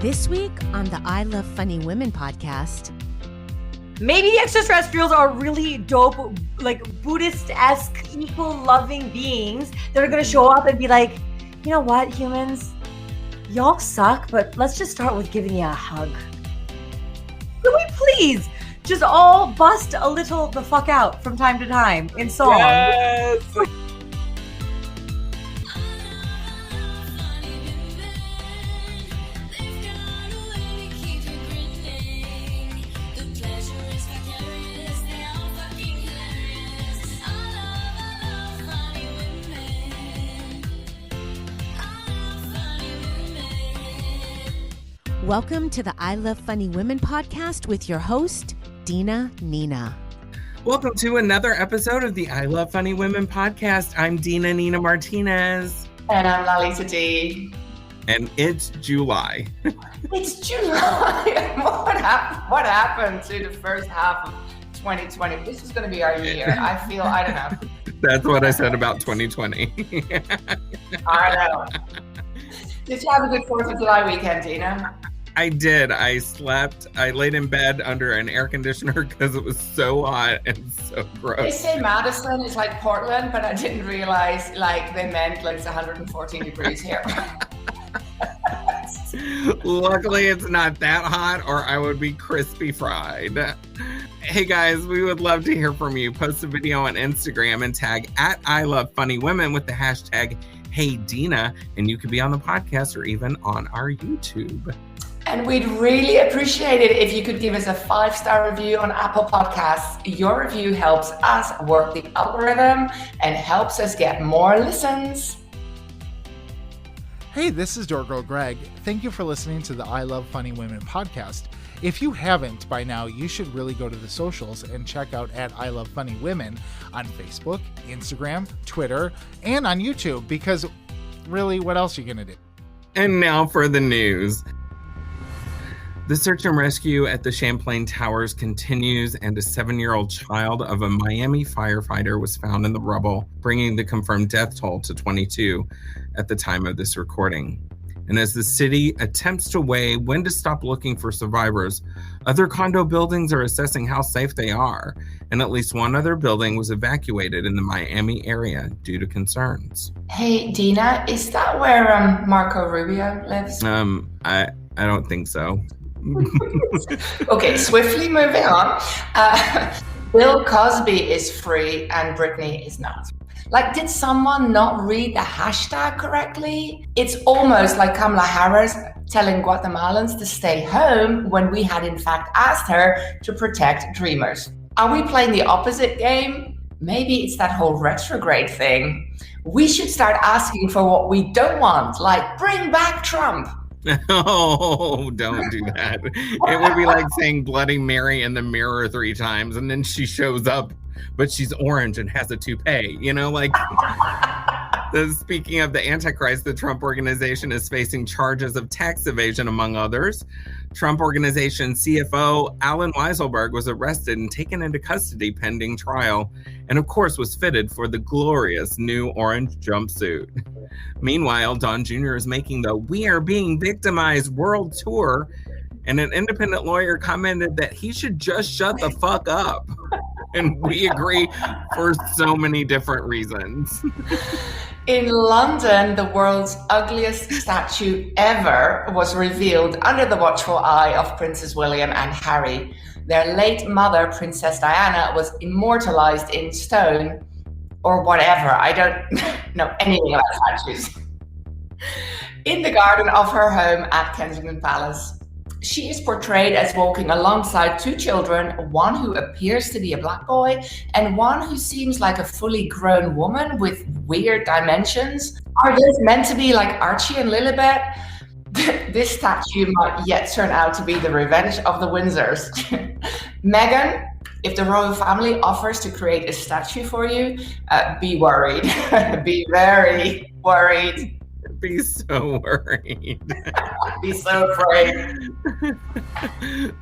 This week on the I Love Funny Women podcast. Maybe the extraterrestrials are really dope, like Buddhist-esque, equal-loving beings that are going to show up and be like, you know what, humans? Y'all suck, but let's just start with giving you a hug. Can we please just all bust a little the fuck out from time to time in song? Yes! Welcome to the I Love Funny Women podcast with your host, Dina Nina. Welcome to another episode of the I Love Funny Women podcast. I'm Dina Nina Martinez. And I'm Lalita Dee. And it's July. It's July. What happened to the first half of 2020? This is going to be our year. I don't know. That's what I said about 2020. I know. Did you have a good 4th of July weekend, Dina? I did. I slept. I laid in bed under an air conditioner because it was so hot and so gross. They say Madison is like Portland, but I didn't realize they meant it's 114 degrees here. Luckily, it's not that hot or I would be crispy fried. Hey guys, we would love to hear from you. Post a video on Instagram and tag at I Love Funny Women with the hashtag Hey Dina, and you could be on the podcast or even on our YouTube. And we'd really appreciate it if you could give us a 5-star review on Apple Podcasts. Your review helps us work the algorithm and helps us get more listens. Hey, this is Door Girl Greg. Thank you for listening to the I Love Funny Women podcast. If you haven't by now, you should really go to the socials and check out at I Love Funny Women on Facebook, Instagram, Twitter, and on YouTube, because really, what else are you going to do? And now for the news. The search and rescue at the Champlain Towers continues, and a 7-year-old child of a Miami firefighter was found in the rubble, bringing the confirmed death toll to 22 at the time of this recording. And as the city attempts to weigh when to stop looking for survivors, other condo buildings are assessing how safe they are, and at least one other building was evacuated in the Miami area due to concerns. Hey, Dina, is that where Marco Rubio lives? I don't think so. Okay, swiftly moving on. Bill Cosby is free and Britney is not. Did someone not read the hashtag correctly? It's almost like Kamala Harris telling Guatemalans to stay home when we had in fact asked her to protect dreamers. Are we playing the opposite game? Maybe it's that whole retrograde thing. We should start asking for what we don't want, like bring back Trump. Oh, don't do that. It would be like saying Bloody Mary in the mirror 3 times and then she shows up, but she's orange and has a toupee, Speaking of the Antichrist, the Trump Organization is facing charges of tax evasion, among others. Trump Organization CFO Allen Weiselberg was arrested and taken into custody pending trial, and of course was fitted for the glorious new orange jumpsuit. Meanwhile, Don Jr. is making the We Are Being Victimized world tour, and an independent lawyer commented that he should just shut the fuck up. And we agree for so many different reasons. In London, the world's ugliest statue ever was revealed under the watchful eye of Princes William and Harry. Their late mother, Princess Diana, was immortalized in stone or whatever. I don't know anything about statues. In the garden of her home at Kensington Palace. She is portrayed as walking alongside 2 children, one who appears to be a black boy and one who seems like a fully grown woman with weird dimensions. Are those meant to be like Archie and Lilibet? This statue might yet turn out to be the revenge of the Windsors. Meghan, if the royal family offers to create a statue for you, be worried. Be very worried. Be so worried. Be so afraid.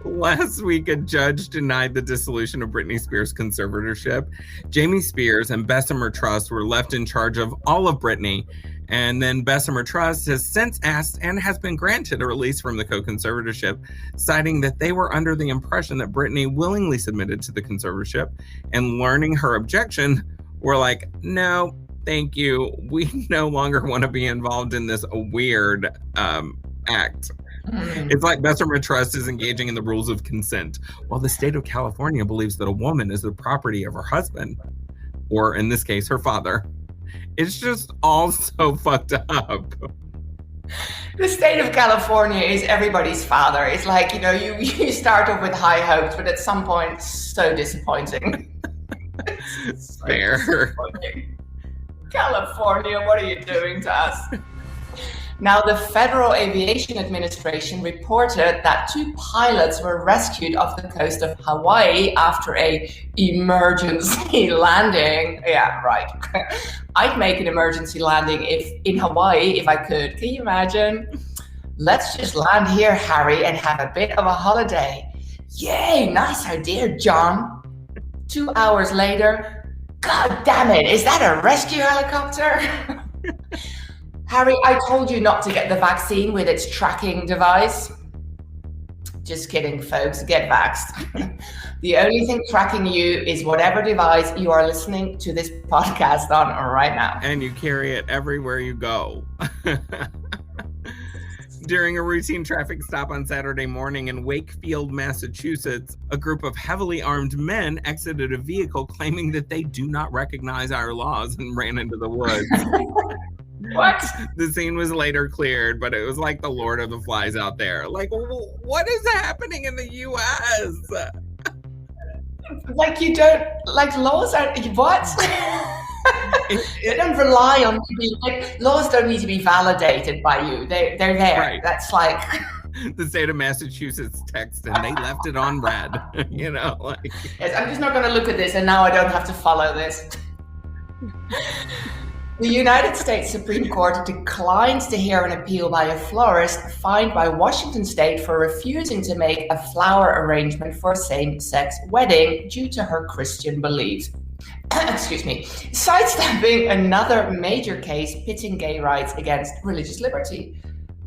Last week, a judge denied the dissolution of Britney Spears' conservatorship. Jamie Spears and Bessemer Trust were left in charge of all of Britney, And then Bessemer Trust has since asked and has been granted a release from the co-conservatorship, citing that they were under the impression that Britney willingly submitted to the conservatorship, and learning her objection, were like, no, thank you. We no longer want to be involved in this weird act. It's like Bessemer Trust is engaging in the rules of consent, while the state of California believes that a woman is the property of her husband, or in this case, her father. It's just all so fucked up. The state of California is everybody's father. It's like, you start off with high hopes, but at some point, so disappointing. Fair. Disappointing. California, what are you doing to us? Now, the Federal Aviation Administration reported that 2 pilots were rescued off the coast of Hawaii after an emergency landing. Yeah, right. I'd make an emergency landing in Hawaii if I could. Can you imagine? Let's just land here, Harry, and have a bit of a holiday. Yay, nice idea, John. 2 hours later, God damn it, is that a rescue helicopter? Harry, I told you not to get the vaccine with its tracking device. Just kidding, folks. Get vaxxed. The only thing tracking you is whatever device you are listening to this podcast on right now. And you carry it everywhere you go. During a routine traffic stop on Saturday morning in Wakefield, Massachusetts, a group of heavily armed men exited a vehicle claiming that they do not recognize our laws and ran into the woods. What? The scene was later cleared, but it was like the Lord of the Flies out there. Like, what is happening in the U.S.? Like, you don't, like, laws are, what? They don't rely on, laws don't need to be validated by you. They're there. Right. That's like... The state of Massachusetts text, and they left it on red. Like... Yes, I'm just not going to look at this, and now I don't have to follow this. The United States Supreme Court declined to hear an appeal by a florist fined by Washington State for refusing to make a flower arrangement for a same-sex wedding due to her Christian beliefs. Excuse me. Sidestepping another major case pitting gay rights against religious liberty.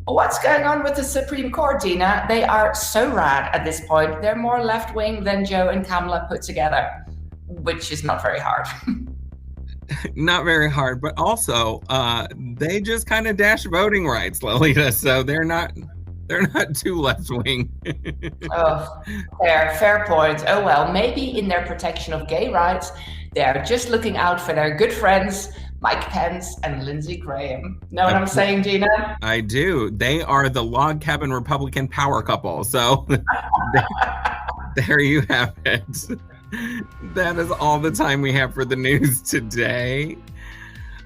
What's going on with the Supreme Court, Dina? They are so rad at this point. They're more left-wing than Joe and Kamala put together, which is not very hard. Not very hard, but also they just kind of dash voting rights, Lalita. So they're not too left wing. Oh, fair point. Oh well, maybe in their protection of gay rights, they're just looking out for their good friends Mike Pence and Lindsey Graham. Know what I'm saying, Dina? I do. They are the log cabin Republican power couple. So there you have it. That is all the time we have for the news today.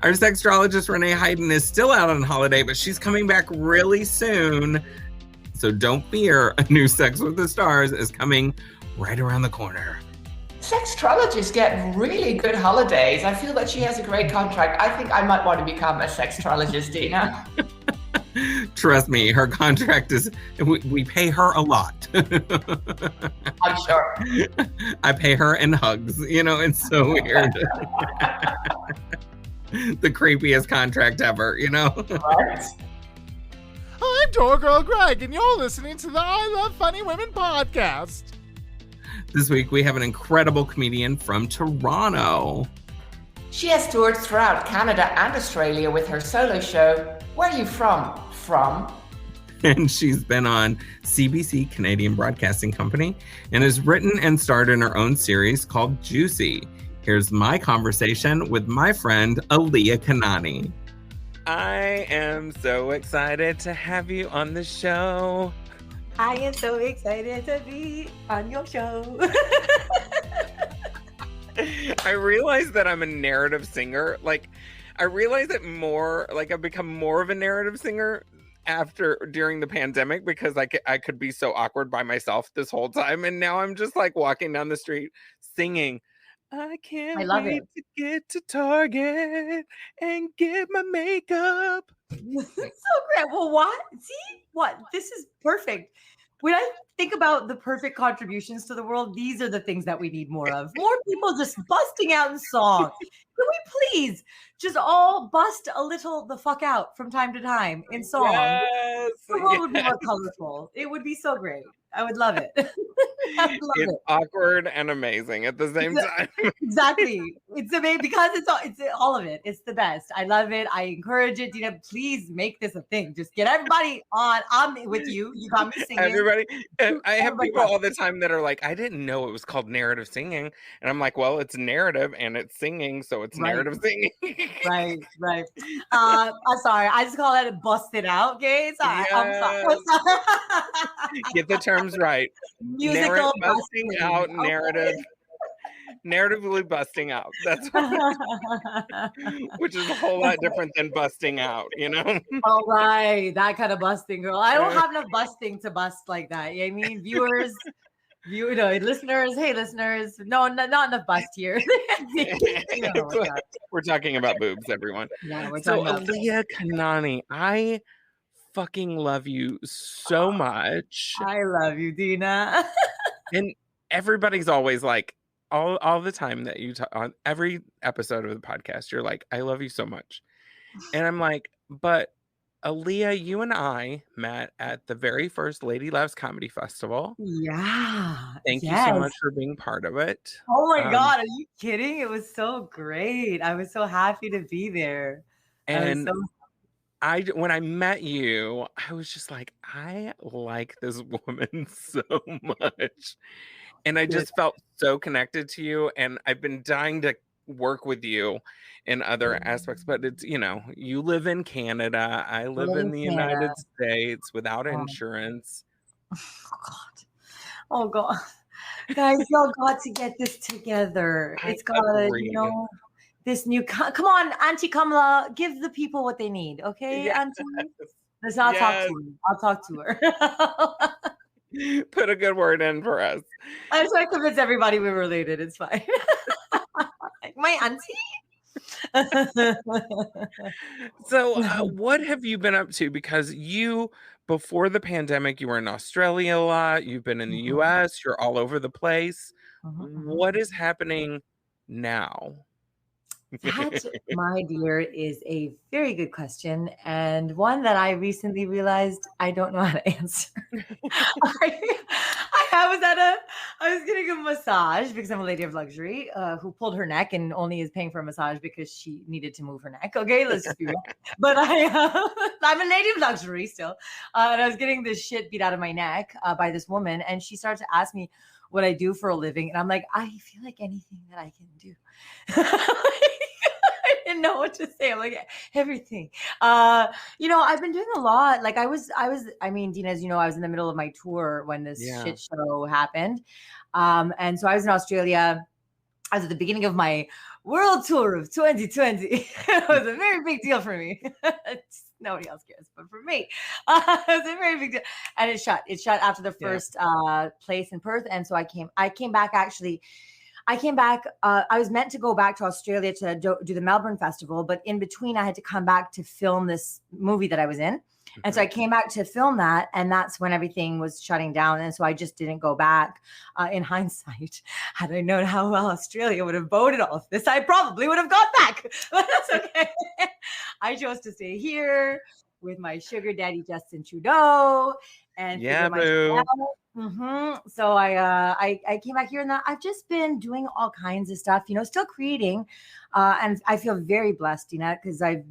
Our sexologist Renee Hayden is still out on holiday, but she's coming back really soon. So don't fear, a new Sex with the Stars is coming right around the corner. Sextrologists get really good holidays. I feel that she has a great contract. I think I might want to become a sextrologist, Dina. Trust me, her contract is, we pay her a lot. I'm sure. I pay her in hugs. It's so weird. The creepiest contract ever, Right. I'm Tour Girl Greg, and you're listening to the I Love Funny Women podcast. This week, we have an incredible comedian from Toronto. She has toured throughout Canada and Australia with her solo show, Where Are You From? And she's been on CBC, Canadian Broadcasting Company, and has written and starred in her own series called Juicy. Here's my conversation with my friend, Aliya Kanani. I am so excited to have you on the show. I am so excited to be on your show. I realize that I'm a narrative singer. I realize it more, I've become more of a narrative singer during the pandemic, because I could be so awkward by myself this whole time. And now I'm just walking down the street singing, I can't wait to get to Target and get my makeup. So great. Well, what? See? What? This is perfect. when I think about the perfect contributions to the world, these are the things that we need more of. More people just busting out in song. Can we please just all bust a little the fuck out from time to time in song? Yes, The world would be more colorful. It would be so great. I would love it. I would love it's it. awkward and amazing at the same time. Exactly. It's amazing because it's all of it. It's the best. I love it. I encourage it. Dina, please make this a thing. Just get everybody on. I'm with you. You got me singing. Everybody, and I have Everybody people else. all the time that are like, I didn't know it was called narrative singing. And I'm like, well, it's narrative and it's singing, so it's Right. narrative singing. Right. I'm sorry. I just call that busted out, okay? Sorry. I'm sorry. Get the terms right. Musical busting busting. out, Okay. narrative. Narratively busting out. That's which is a whole lot different than busting out, you know? All right. That kind of busting, girl. I don't have enough busting to bust like that. You know what I mean? Listeners. Hey, listeners. No, not enough bust here. We're talking about boobs, everyone. Yeah, we're So, talking about Aliya Kanani, I fucking love you so much. I love you, Dina. And everybody's always like, all the time that you talk on every episode of the podcast, you're like, I love you so much. And I'm like, but Aliya, you and I met at the very first Lady Loves Comedy Festival. Yeah. Thank you so much for being part of it. Oh my God, are you kidding? It was so great. I was so happy to be there. And when I met you, I was just like, I like this woman so much. And I just felt so connected to you. And I've been dying to work with you in other aspects. But it's, you live in Canada. I live in the United States without insurance. Oh God. Guys, y'all got to get this together. It's got to, this new, come on, Auntie Kamala, give the people what they need. Okay, yes. Auntie? Let's not talk to her. I'll talk to her. Put a good word in for us. I'm trying to convince everybody we're related. It's fine. My auntie. So what have you been up to? Because before the pandemic, you were in Australia a lot. You've been in the US. You're all over the place. What is happening now? That, my dear, is a very good question, and one that I recently realized I don't know how to answer. I was getting a massage because I'm a lady of luxury who pulled her neck and only is paying for a massage because she needed to move her neck. Okay, let's just be real. But I'm a lady of luxury still, and I was getting this shit beat out of my neck by this woman, and she started to ask me what I do for a living, and I'm like, I feel like anything that I can do. I didn't know what to say. I'm like, everything. I've been doing a lot. Like I mean, Dina, as you know, I was in the middle of my tour when this shit show happened. And so I was in Australia. I was at the beginning of my world tour of 2020. It was a very big deal for me. Nobody else cares, but for me, it was a very big deal. And it shut after the first place in Perth. And so I came back actually. I was meant to go back to Australia to do the Melbourne Festival, but in between I had to come back to film this movie that I was in. And so I came back to film that, and that's when everything was shutting down. And so I just didn't go back. In hindsight, had I known how well Australia would have voted all of this, I probably would have gone back. But that's okay. I chose to stay here with my sugar daddy, Justin Trudeau. And so I came back here, and I've just been doing all kinds of stuff, still creating, and I feel very blessed, because I've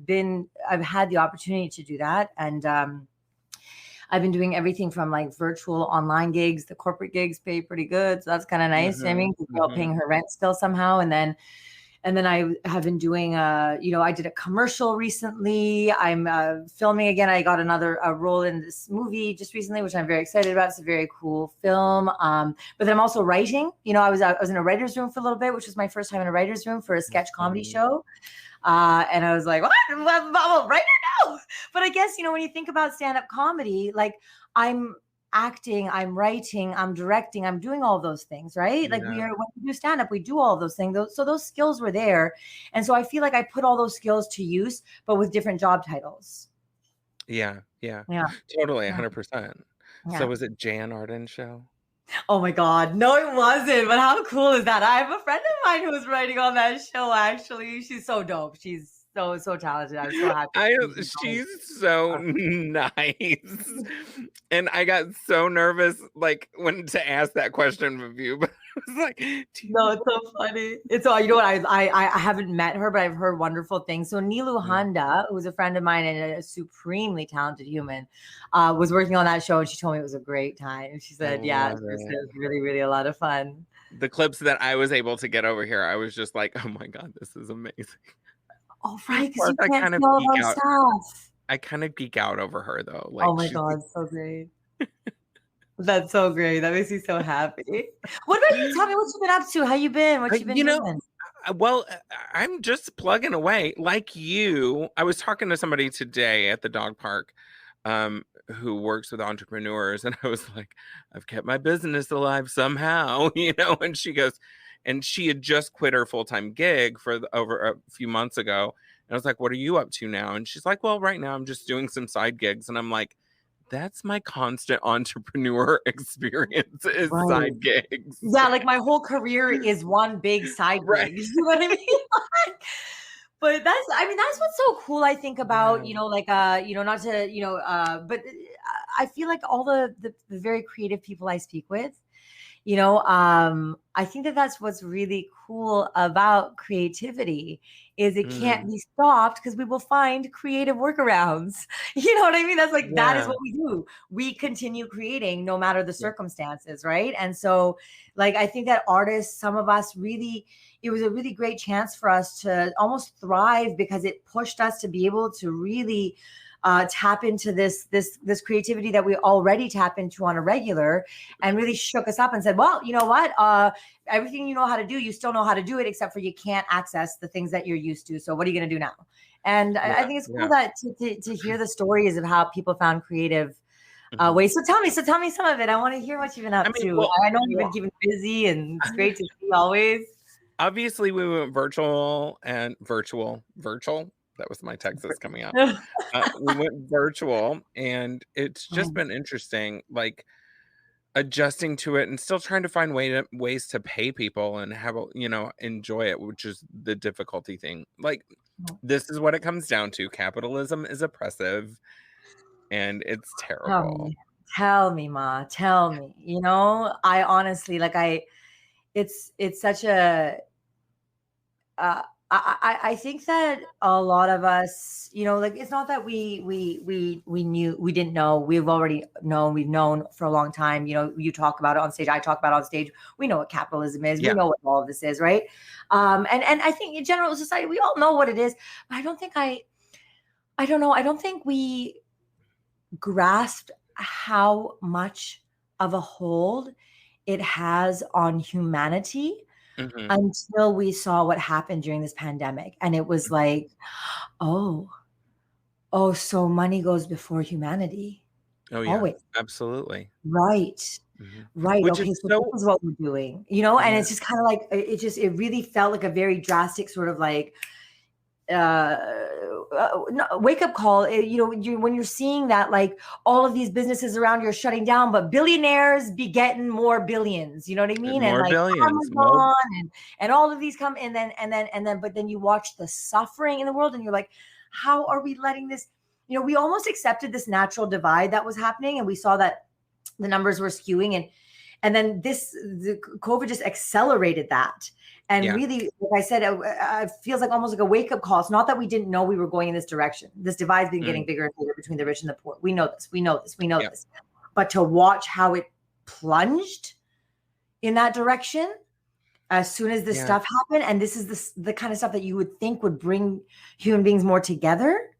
had the opportunity to do that, and I've been doing everything from like virtual online gigs. The corporate gigs pay pretty good, so that's kind of nice. I mean, paying her rent still somehow, and then I have been doing, I did a commercial recently. I'm filming again. I got another role in this movie just recently, which I'm very excited about. It's a very cool film. But then I'm also writing. I was in a writer's room for a little bit, which was my first time in a writer's room for a sketch comedy show. And I was like, what? I'm a writer now. But I guess, when you think about stand-up comedy, like I'm acting, I'm writing, I'm directing, I'm doing all those things, right? Like when we do stand-up, we do all those things. So those skills were there. And so I feel like I put all those skills to use, but with different job titles. Yeah. Totally. 100%. Yeah. So was it Jan Arden's show? Oh my God. No, it wasn't. But how cool is that? I have a friend of mine who was writing on that show, actually. She's so dope. She's so talented. I'm so happy. She's so nice. And I got so nervous, like, when to ask that question of you, but I was like, no, it's so funny. It's all, you know what, I haven't met her, but I've heard wonderful things. So Nilu Handa, who's a friend of mine and a supremely talented human, was working on that show, and she told me it was a great time. She said, it was really, really a lot of fun. The clips that I was able to get over here, I was just like, oh my God, this is amazing. Oh, right, because you can't see all those stuff. I kind of geek out over her, though. Like, oh my God, so great. That's so great. That makes me so happy. What about you? Tell me what you've been up to. How you been? What you been doing? Well, I'm just plugging away. Like you, I was talking to somebody today at the dog park who works with entrepreneurs, and I was like, I've kept my business alive somehow, and she goes, and she had just quit her full-time gig over a few months ago. And I was like, what are you up to now? And she's like, well, right now I'm just doing some side gigs. And I'm like, that's my constant entrepreneur experience is side gigs. Yeah, like my whole career is one big side gig. You know what I mean? But that's what's so cool, I think, about, not to, but I feel like all the very creative people I speak with, I think that's what's really cool about creativity is it can't be stopped because we will find creative workarounds. You know what I mean? That's like, that is what we do. We continue creating no matter the circumstances. Right. And so like, I think that artists, some of us really, it was a really great chance for us to almost thrive because it pushed us to be able to really tap into this creativity that we already tap into on a regular, and really shook us up and said, well, you know what, everything you know how to do, you still know how to do it, except for you can't access the things that you're used to. So what are you going to do now? And I think it's cool that to hear the stories of how people found creative ways. So tell me some of it. I want to hear what you've been up to. I know you've been keeping busy, and it's great to see always. Obviously we went virtual. That was my Texas coming out. We went virtual, and it's just been interesting, like adjusting to it and still trying to find ways to pay people and have, enjoy it, which is the difficulty thing. Like, this is what it comes down to. Capitalism is oppressive, and it's terrible. Tell me, Ma. Tell me. I honestly, it's such a... I think that a lot of us, it's not that we didn't know. We've already known. We've known for a long time. You talk about it on stage. I talk about it on stage. We know what capitalism is. We know what all of this is, right? And I think in general society, we all know what it is. But I don't think I don't know. I don't think we grasped how much of a hold it has on humanity. Until we saw what happened during this pandemic. And it was like, oh, so money goes before humanity. Oh, yeah. Always. Absolutely. Right. Right. Which okay. is So this is what we're doing, and it's just kind of like, it really felt like a very drastic sort of like, wake up call. When you're seeing that, like all of these businesses around you are shutting down, but billionaires be getting more billions. You know what I mean? More and like billions. Amazon and all of these come, and then, but then you watch the suffering in the world, and you're like, how are we letting this? We almost accepted this natural divide that was happening, and we saw that the numbers were skewing, and then the COVID just accelerated that. And really, like I said, it feels like almost like a wake-up call. It's not that we didn't know we were going in this direction. This divide's been getting bigger and bigger between the rich and the poor. We know this. But to watch how it plunged in that direction as soon as this stuff happened, and this is the kind of stuff that you would think would bring human beings more together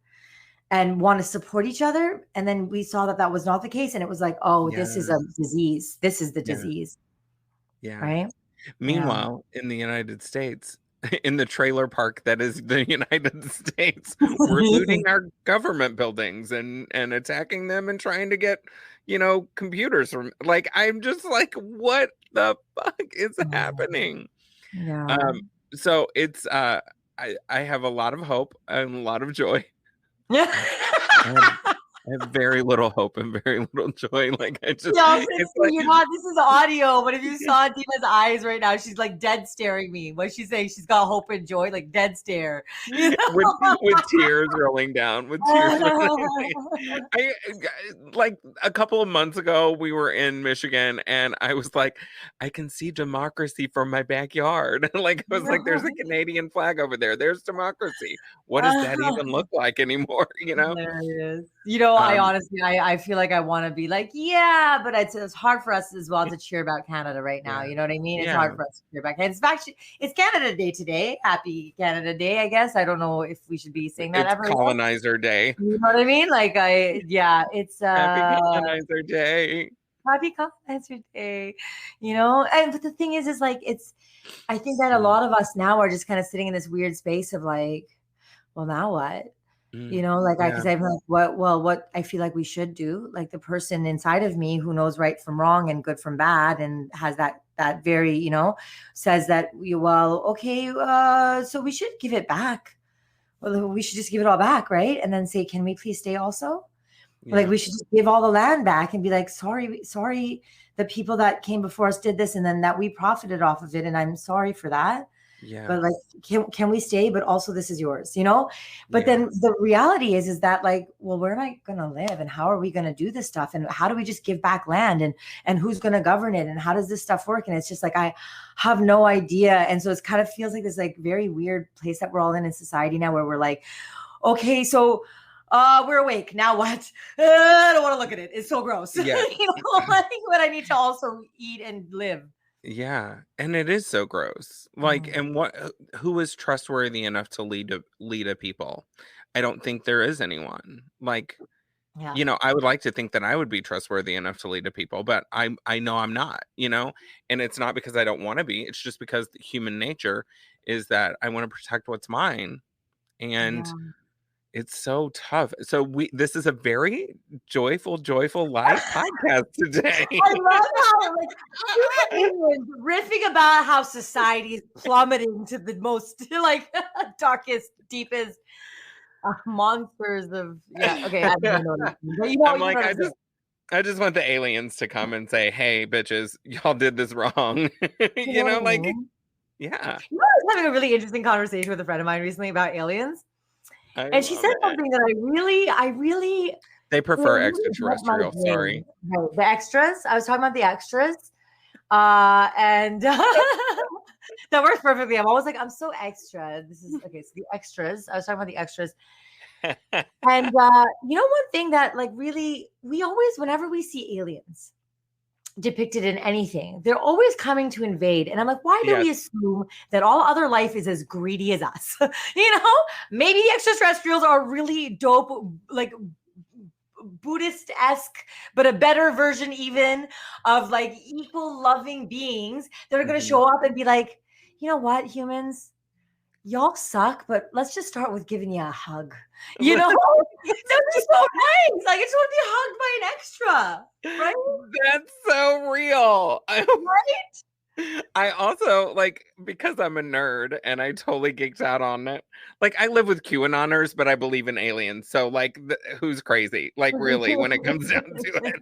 and want to support each other. And then we saw that was not the case. And it was like, this is a disease. This is the disease. Yeah. Right? Meanwhile, in the United States, in the trailer park that is the United States, we're looting our government buildings and attacking them and trying to get, computers from, like, I'm just like, what the fuck is happening? Yeah. So it's I have a lot of hope and a lot of joy. have very little hope and very little joy. Like I just, it's like, this is audio, but if you saw Dina's eyes right now, she's like dead staring me. What's she saying? She's got hope and joy, like dead stare. You know? with tears rolling down. With tears rolling down. Like a couple of months ago, we were in Michigan, and I was like, I can see democracy from my backyard. Like I was like, there's a Canadian flag over there. There's democracy. What does that even look like anymore? You know? There it is. You know, I honestly, I feel like I want to be like, yeah, but it's hard for us as well to cheer about Canada right now. You know what I mean? It's hard for us to cheer about Canada. It's Canada Day today. Happy Canada Day, I guess. I don't know if we should be saying that ever. Colonizer Day. You know what I mean? Like, it's Happy Colonizer Day. Happy Colonizer Day. You know, but the thing is like, I think that a lot of us now are just kind of sitting in this weird space of like, well, now what? You know, like because I'm like, what I feel like we should do, like the person inside of me who knows right from wrong and good from bad and has that very, you know, says that so we should give it back. Well, we should just give it all back, right? And then say, can we please stay also? Like we should just give all the land back and be like, sorry, the people that came before us did this and then that we profited off of it, and I'm sorry for that. Yeah. But like, can we stay? But also this is yours, you know? But then the reality is that like, well, where am I going to live? And how are we going to do this stuff? And how do we just give back land? And who's going to govern it? And how does this stuff work? And it's just like, I have no idea. And so it kind of feels like this like very weird place that we're all in society now where we're like, okay, so we're awake. Now what? I don't want to look at it. It's so gross. Yeah. You know, but I need to also eat and live. Yeah, and it is so gross. Like, and who is trustworthy enough to lead a people? I don't think there is anyone. Like, you know, I would like to think that I would be trustworthy enough to lead a people, but I know I'm not. You know, and it's not because I don't want to be. It's just because the human nature is that I want to protect what's mine, and. It's so tough. So this is a very joyful light podcast today. I love how like riffing about how society is plummeting to the most like darkest, deepest monsters of okay. I don't know. But you know, I'm like, I just want the aliens to come and say, "Hey, bitches, y'all did this wrong." You know, like yeah. You know, I was having a really interesting conversation with a friend of mine recently about aliens. And she said something that I really they prefer extraterrestrial. Sorry, right, the extras. I was talking about the extras, and that works perfectly. I'm always like, I'm so extra. This is okay. So the extras. I was talking about the extras, and you know, one thing that like really, we always, whenever we see aliens depicted in anything, they're always coming to invade. And I'm like, why do we assume that all other life is as greedy as us? You know, maybe extraterrestrials are really dope, like Buddhist-esque, but a better version even of like equal loving beings that are going to show up and be like, you know what, humans, y'all suck, but let's just start with giving you a hug. You know, that's just so nice. Like, I just want to be hugged by an extra. Right? That's so real. Right? I also, like, because I'm a nerd and I totally geeked out on it. Like, I live with QAnoners, but I believe in aliens. So, like, who's crazy? Like, really, when it comes down to it.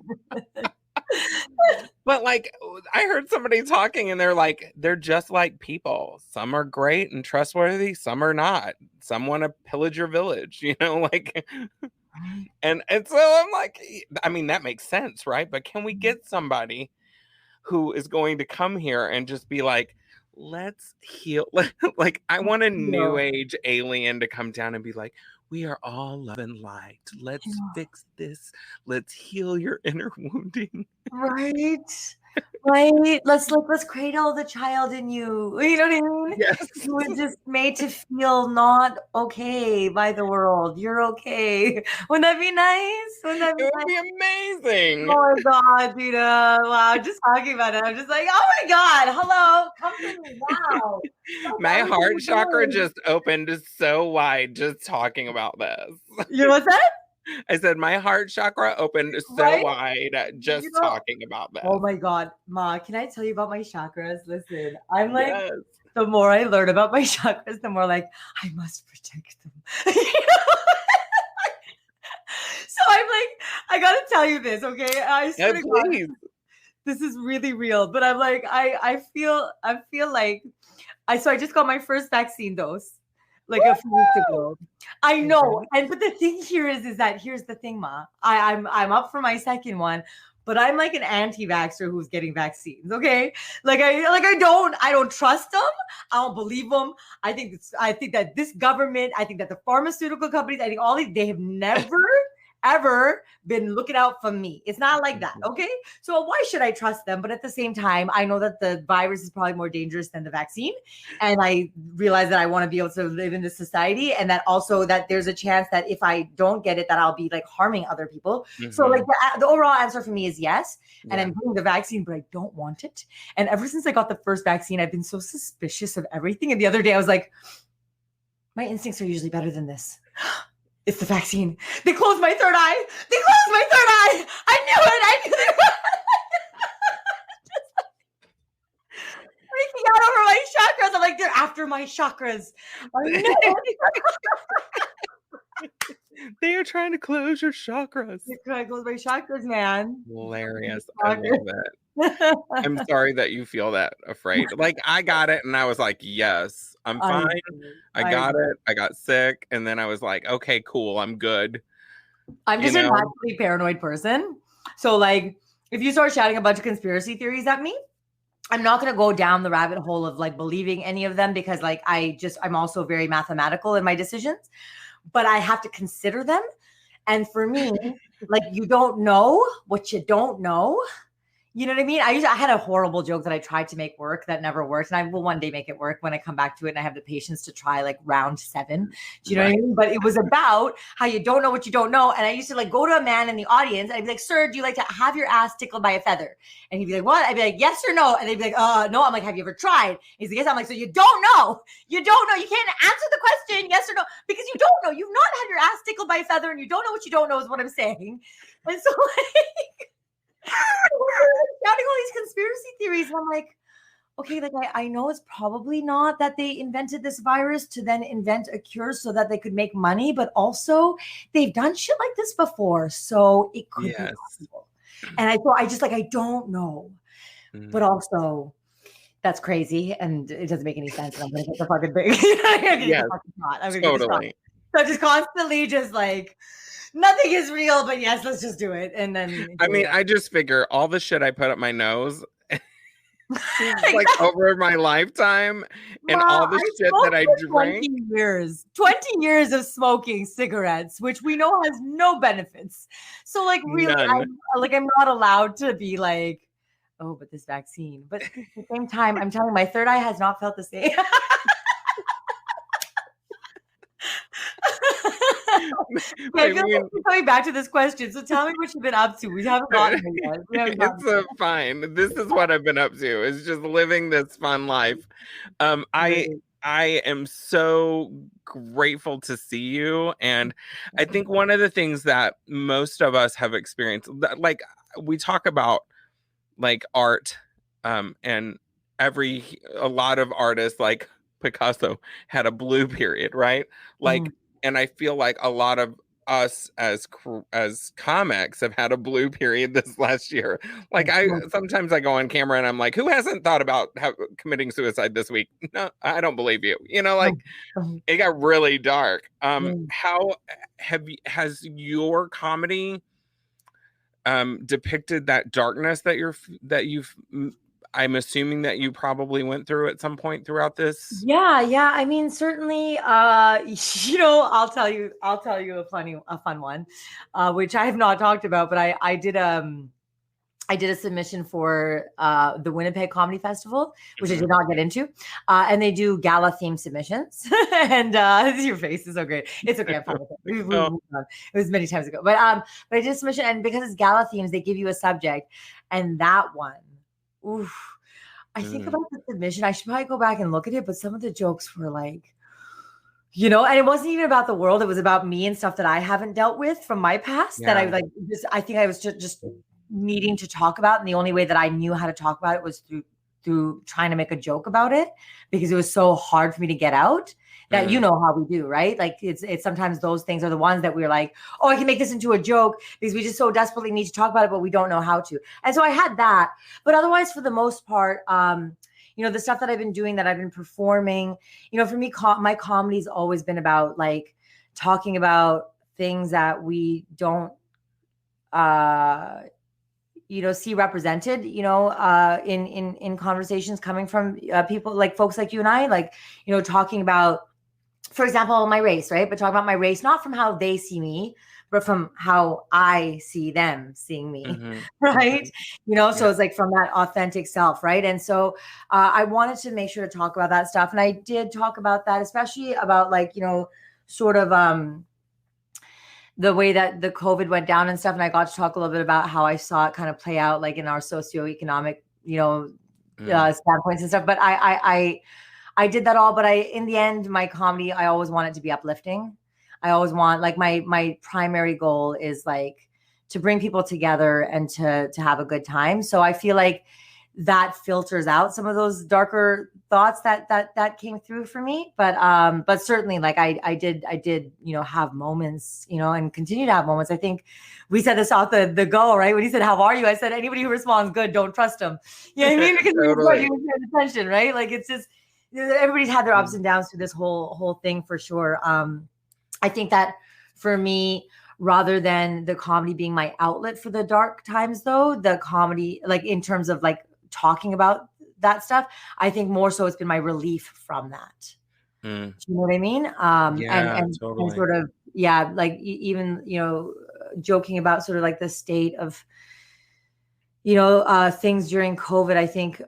But like, I heard somebody talking and they're like, they're just like people. Some are great and trustworthy, some are not. Some want to pillage your village, you know, like, and so I'm like, I mean, that makes sense, right? But can we get somebody who is going to come here and just be like, let's heal? Like, I want a new age alien to come down and be like, we are all love and light. Let's fix this. Let's heal your inner wounding. Right. Right. Let's cradle the child in you. You know what I mean? Yes. You were just made to feel not okay by the world. You're okay. Wouldn't that be nice? It would be amazing. Oh my God, Dina. Wow. Just talking about it, I'm just like, oh my God. Hello. Come to me. Wow. My heart chakra just opened so wide just talking about this. You know what's that? I said my heart chakra opened so wide just talking about that. Oh my God, Ma, can I tell you about my chakras? Listen, I'm like, the more I learn about my chakras, the more like, I must protect them. You know? So I'm like, I gotta tell you this, okay? I swear to God, please. this is really real. But I'm like, I feel like I just got my first vaccine dose like a few weeks ago. I know, but the thing here is that here's the thing, Ma. I'm up for my second one, but I'm like an anti-vaxxer who's getting vaccines. Okay, I don't trust them. I don't believe them. I think that this government, I think that the pharmaceutical companies, I think all these, they have never ever been looking out for me. It's not like that, okay? So why should I trust them? But at the same time, I know that the virus is probably more dangerous than the vaccine. And I realize that I want to be able to live in this society, and that also that there's a chance that if I don't get it, that I'll be like harming other people. So like the overall answer for me is yes. And I'm getting the vaccine, but I don't want it. And ever since I got the first vaccine, I've been so suspicious of everything. And the other day I was like, my instincts are usually better than this. It's the vaccine. They closed my third eye. I knew it. Freaking out over my chakras. I'm like, they're after my chakras. I knew it. They are trying to close your chakras. They're trying to close my chakras, man. Hilarious. I love it. I'm sorry that you feel that afraid. Like, I got it and I was like, yes, I'm fine. I got it. I got sick. And then I was like, okay, cool. I'm good. I'm just a naturally paranoid person. So like, if you start shouting a bunch of conspiracy theories at me, I'm not going to go down the rabbit hole of like believing any of them, because like, I'm also very mathematical in my decisions, but I have to consider them. And for me, like, you don't know what you don't know. You know what I mean? I had a horrible joke that I tried to make work that never worked. And I will one day make it work when I come back to it and I have the patience to try like round 7. Do you know what I mean? But it was about how you don't know what you don't know. And I used to like go to a man in the audience and I'd be like, sir, do you like to have your ass tickled by a feather? And he'd be like, what? I'd be like, yes or no? And they'd be like, no. I'm like, have you ever tried? He's like, yes. I'm like, so you don't know. You don't know. You can't answer the question, yes or no, because you don't know. You've not had your ass tickled by a feather and you don't know what you don't know is what I'm saying. And so like, shouting all these conspiracy theories, and I'm like, okay, like I know it's probably not that they invented this virus to then invent a cure so that they could make money, but also they've done shit like this before, so it could be possible. And I just like, I don't know, but also that's crazy and it doesn't make any sense. And I'm gonna get the fucking thing. Totally. So just constantly just like, nothing is real, but yes, let's just do it. And then I mean, I just figure all the shit I put up my nose like over my lifetime, and all the shit that I drank. 20 years of smoking cigarettes, which we know has no benefits. So like really, I'm not allowed to be like, oh, but this vaccine. But at the same time, I'm telling you, my third eye has not felt the same. I feel like we're coming back to this question. So tell me what you've been up to. We haven't gotten there yet. It's fine. This is what I've been up to. Is just living this fun life. I am so grateful to see you, and I think one of the things that most of us have experienced, like we talk about, like art, and a lot of artists, like Picasso, had a blue period, right? Like. And I feel like a lot of us as comics have had a blue period this last year. Like sometimes I go on camera and I'm like, who hasn't thought about committing suicide this week? No, I don't believe you. You know, like it got really dark. How has your comedy depicted that darkness that you've I'm assuming that you probably went through at some point throughout this. Yeah. I mean, certainly, I'll tell you a fun one, which I have not talked about, but I did a submission for the Winnipeg Comedy Festival, which I did not get into. And they do gala themed submissions. And your face is so great. It's okay. I'm fine with it. It was many times ago. But I did a submission, and because it's gala themes, they give you a subject. And that one, oof. I think about the submission. I should probably go back and look at it, but some of the jokes were like, and it wasn't even about the world. It was about me and stuff that I haven't dealt with from my past that I think I was just needing to talk about. And the only way that I knew how to talk about it was through trying to make a joke about it, because it was so hard for me to get out that you know how we do, right? Like it's sometimes those things are the ones that we're like, oh, I can make this into a joke because we just so desperately need to talk about it, but we don't know how to. And so I had that, but otherwise for the most part, you know, the stuff that I've been doing, that I've been performing, you know, for me, my comedy's always been about like talking about things that we don't, you know, see represented, you know, in conversations coming from people like folks like you and I, like, you know, talking about, for example, my race, right? But talk about my race, not from how they see me, but from how I see them seeing me, right? You know, so it's like from that authentic self, right? And so I wanted to make sure to talk about that stuff. And I did talk about that, especially about like, you know, sort of the way that the COVID went down and stuff. And I got to talk a little bit about how I saw it kind of play out like in our socioeconomic, you know, standpoints and stuff. But I did that all, but in the end, my comedy, I always want it to be uplifting. I always want, like, my primary goal is like to bring people together and to have a good time. So I feel like that filters out some of those darker thoughts that came through for me. But certainly, like I did, you know, have moments, you know, and continue to have moments. I think we said this off the go, right? When he said, "How are you?" I said, "Anybody who responds good, don't trust him." You know what I mean? Because Totally. you're paying attention, right? Like it's just, you know, everybody's had their ups and downs through this whole thing for sure. I think that for me, rather than the comedy being my outlet for the dark times, though, the comedy, like in terms of like talking about that stuff, I think more so it's been my relief from that. Do you know what I mean? And sort of, yeah, like even, you know, joking about sort of like the state of, you know, things during COVID, I think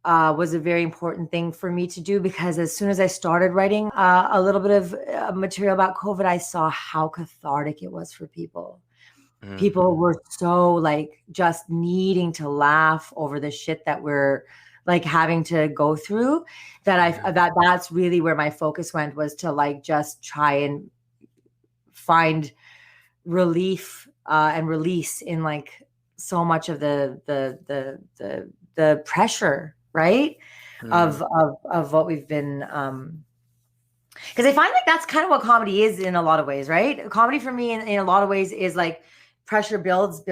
was a very important thing for me to do, because as soon as I started writing a little bit of material about COVID, I saw how cathartic it was for people. People were so like just needing to laugh over the shit that we're like having to go through, that that's really where my focus went, was to like just try and find relief and release in like so much of the pressure, right? Of what we've been because I find like that's kind of what comedy is in a lot of ways, right? Comedy for me in a lot of ways is like pressure builds,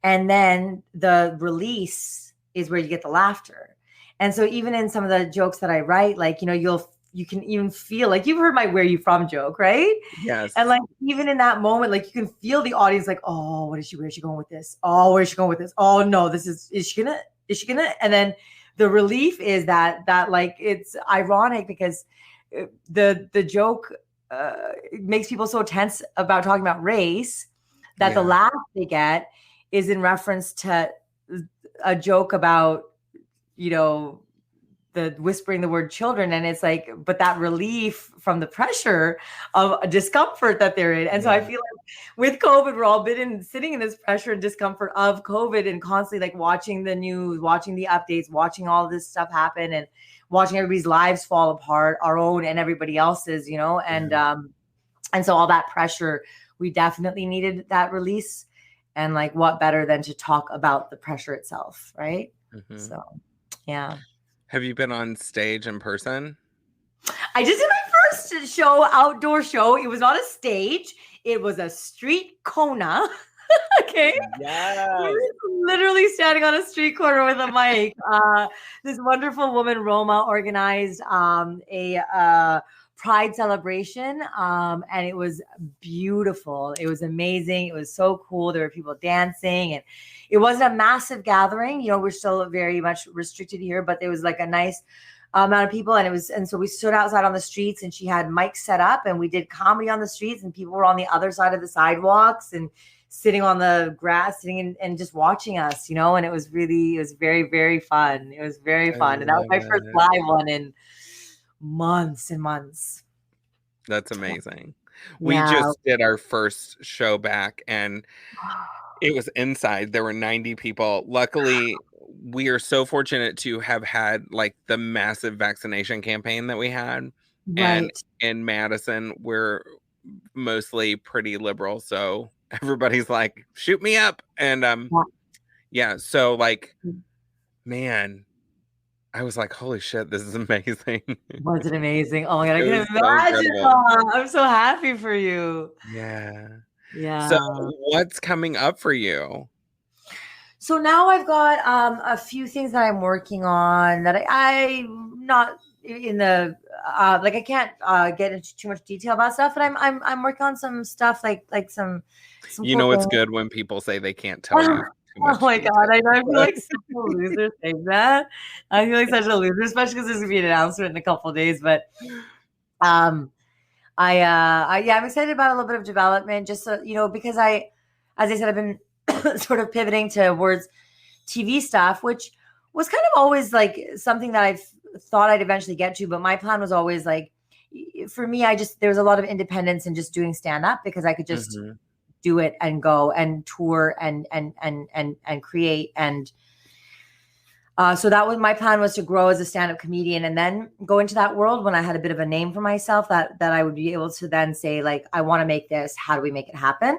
and then the release is where you get the laughter. And so even in some of the jokes that I write, like, you know, you can even feel, like, you've heard my "where you from" joke, right? Yes. And like even in that moment, like you can feel the audience like, oh, where's she going with this? Oh, where's she going with this? Oh no, is she gonna? And then the relief is that like it's ironic because the joke makes people so tense about talking about race that the laugh they get is in reference to a joke about, you know, the whispering the word children. And it's like, but that relief from the pressure of discomfort that they're in. And so I feel like with COVID, we're all sitting in this pressure and discomfort of COVID, and constantly like watching the news, watching the updates, watching all this stuff happen, and watching everybody's lives fall apart, our own and everybody else's, you know, and so all that pressure, we definitely needed that release. And like, what better than to talk about the pressure itself, right? So, yeah. Have you been on stage in person? I just did my first outdoor show. It was not a stage. It was a street Kona. Okay. Yes. Literally standing on a street corner with a mic. This wonderful woman, Roma, organized a Pride celebration. And it was beautiful. It was amazing. It was so cool. There were people dancing, and it wasn't a massive gathering. You know, we're still very much restricted here, but there was like a nice amount of people. And so we stood outside on the streets, and she had mics set up, and we did comedy on the streets, and people were on the other side of the sidewalks and sitting on the grass, sitting and just watching us, you know, and it was very, very fun. It was very fun. And that was my first live one in months and months. That's amazing. We just did our first show back, and it was inside. There were 90 people. Luckily, we are so fortunate to have had like the massive vaccination campaign that we had. Right. And in Madison, we're mostly pretty liberal, so everybody's like, shoot me up. And so like, man, I was like, holy shit, this is amazing. Was it amazing? Oh my God, I It can was so imagine. incredible. Oh, I'm so happy for you. Yeah. Yeah. So what's coming up for you? So now I've got a few things that I'm working on that I'm not in the like I can't get into too much detail about stuff, but I'm working on some stuff like some You cool know, it's things. good when people say they can't tell you too much. Oh my detail. God, I know. I feel like such a loser saying that. I feel like such a loser, especially because there's gonna be an announcement in a couple of days. But I'm excited about a little bit of development, just so you know, because as I said, I've been sort of pivoting towards TV stuff, which was kind of always like something that I've thought I'd eventually get to. But my plan was always like, for me, there was a lot of independence in just doing stand up because I could just do it and go and tour and create. And so that was my plan, was to grow as a stand-up comedian and then go into that world when I had a bit of a name for myself, that I would be able to then say, like, I want to make this. How do we make it happen?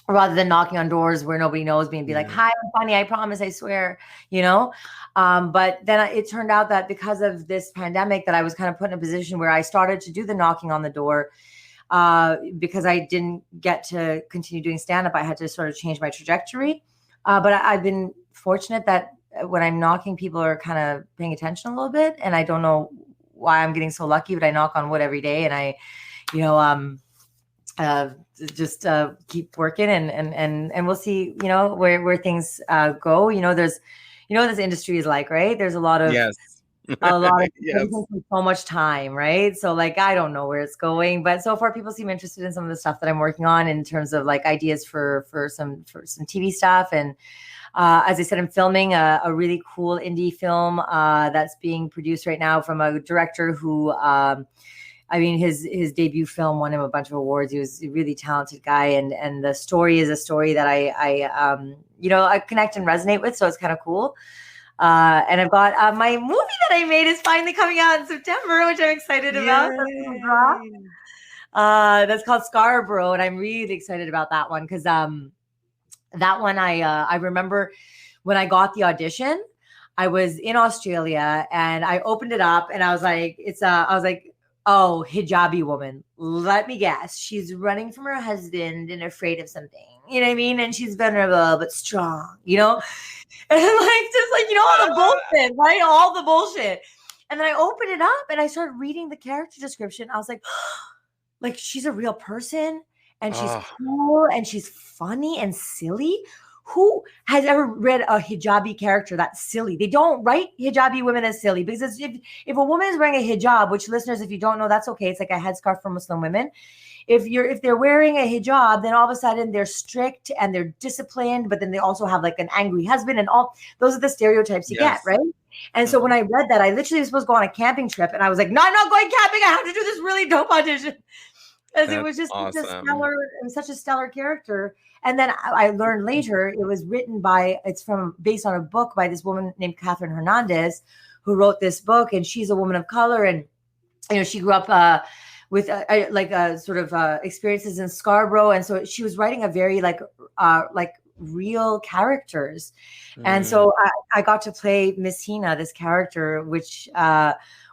Rather than knocking on doors where nobody knows me and be like, hi, I'm funny, I promise, I swear, you know? But then it turned out that because of this pandemic that I was kind of put in a position where I started to do the knocking on the door because I didn't get to continue doing stand-up. I had to sort of change my trajectory. But I've been fortunate that when I'm knocking, people are kind of paying attention a little bit. And I don't know why I'm getting so lucky, but I knock on wood every day and I, you know, just keep working and we'll see, you know, where things go. You know, this industry is like, right? There's a lot of yes. So much time, right? So like, I don't know where it's going, but so far people seem interested in some of the stuff that I'm working on in terms of like ideas for some TV stuff. And as I said, I'm filming a really cool indie film that's being produced right now from a director who, I mean, his debut film won him a bunch of awards. He was a really talented guy, and the story is a story that I connect and resonate with. So it's kind of cool. And I've got my movie that I made is finally coming out in September, which I'm excited about. That's called Scarborough, and I'm really excited about that one because that one I remember when I got the audition, I was in Australia and I opened it up and I was like, oh, hijabi woman. Let me guess. She's running from her husband and afraid of something. You know what I mean? And she's vulnerable but strong, you know? And like, just like, you know, all the bullshit, right? All the bullshit. And then I opened it up and I started reading the character description. I was like, like, she's a real person and she's cool and she's funny and silly. Who has ever read a hijabi character that's silly? They don't write hijabi women as silly because if a woman is wearing a hijab, which listeners, if you don't know, that's okay. It's like a headscarf for Muslim women. If they're wearing a hijab, then all of a sudden they're strict and they're disciplined, but then they also have like an angry husband and all. Those are the stereotypes you get, right? And so when I read that, I literally was supposed to go on a camping trip and I was like, no, I'm not going camping. I have to do this really dope audition. Because it was just such a stellar character. And then I learned later it was based on a book by this woman named Catherine Hernandez, who wrote this book. And she's a woman of color. And, you know, she grew up with sort of experiences in Scarborough. And so she was writing a very like real characters. And so I got to play Miss Hina, this character, which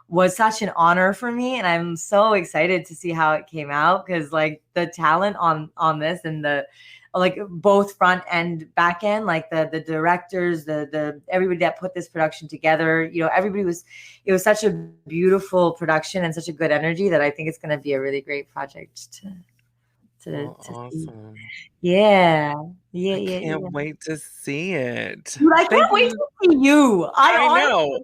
was such an honor for me. And I'm so excited to see how it came out because like the talent on this and the like both front and back end, like the directors, the everybody that put this production together, you know, it was such a beautiful production and such a good energy that I think it's going to be a really great project to see. Yeah. I can't wait to see it. Dude, I can't wait to see you. I know.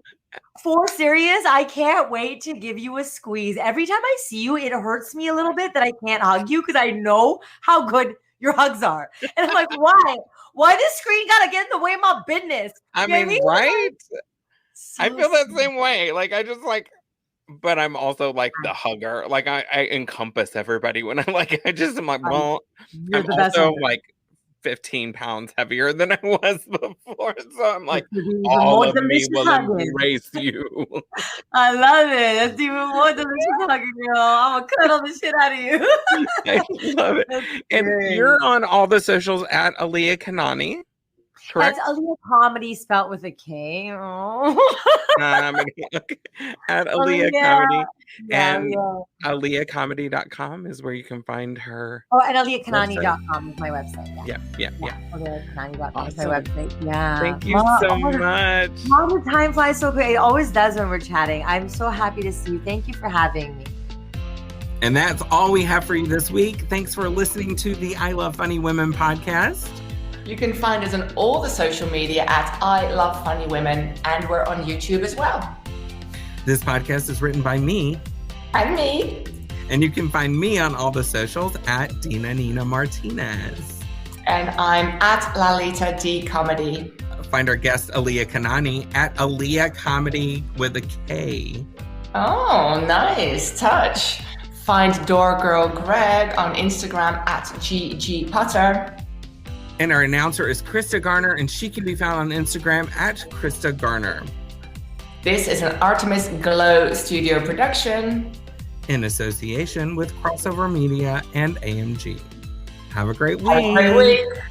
For serious, I can't wait to give you a squeeze. Every time I see you, it hurts me a little bit that I can't hug you because I know how good your hugs are. And I'm like, why? Why this screen gotta get in the way of my business? I mean, right? So I feel that same way. Like, I just like, but I'm also like the hugger. Like, I encompass everybody when I'm like, I'm like, well, I'm also like 15 pounds heavier than I was before. So I'm like, all of me will embrace you. I love it. That's even more delicious hugging, girl. I'm going to cuddle the shit out of you. I love it. And you're on all the socials at Aliya Kanani. correct? That's Aliya Comedy spelled with a K. Oh. Comedy. At Aliya Comedy. And yeah. aliyacomedy.com is where you can find her. Oh, and aliyakanani.com is my website. Yeah. aliyakanani.com is my Awesome. website. Yeah. Thank you so much. Mom, the time flies so quick. It always does when we're chatting. I'm so happy to see you. Thank you for having me. And that's all we have for you this week. Thanks for listening to the I Love Funny Women podcast. You can find us on all the social media at I Love Funny Women, and we're on YouTube as well. This podcast is written by me. And me. And you can find me on all the socials at Dina Nina Martinez. And I'm at Lalita Dee Comedy. Find our guest Aliya Kanani at Aliya Comedy with a K. Oh, nice touch. Find Door Girl Greg on Instagram at GG Potter. And our announcer is Krista Garner, and she can be found on Instagram at Krista Garner. This is an Artemis Glow studio production. In association with Crossover Media and AMG. Have a great week. Have a great week.